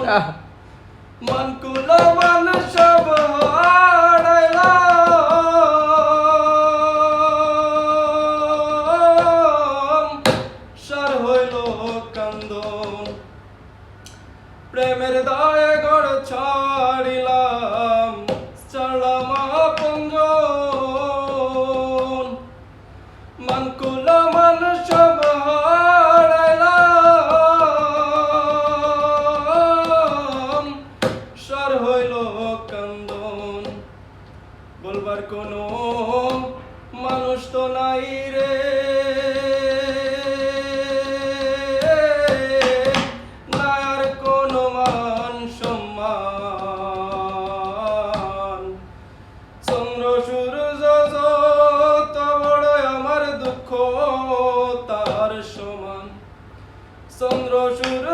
মনকুল মান সব হারাইলাম, সার হইল কান্দন। প্রেমের দায়ে ঘর ছাড়িলাম, ছাড়লাম আপনজন। মনকুল মান সব হারাইলাম, সার হইল কান্দন। বলবার কোনো মানুষ তো নাই রে, নাই আর কোনো মান সম্মান। চন্দ্র সূর্য যত বড় আমার দুঃখ তার সমান। চন্দ্র সূর্য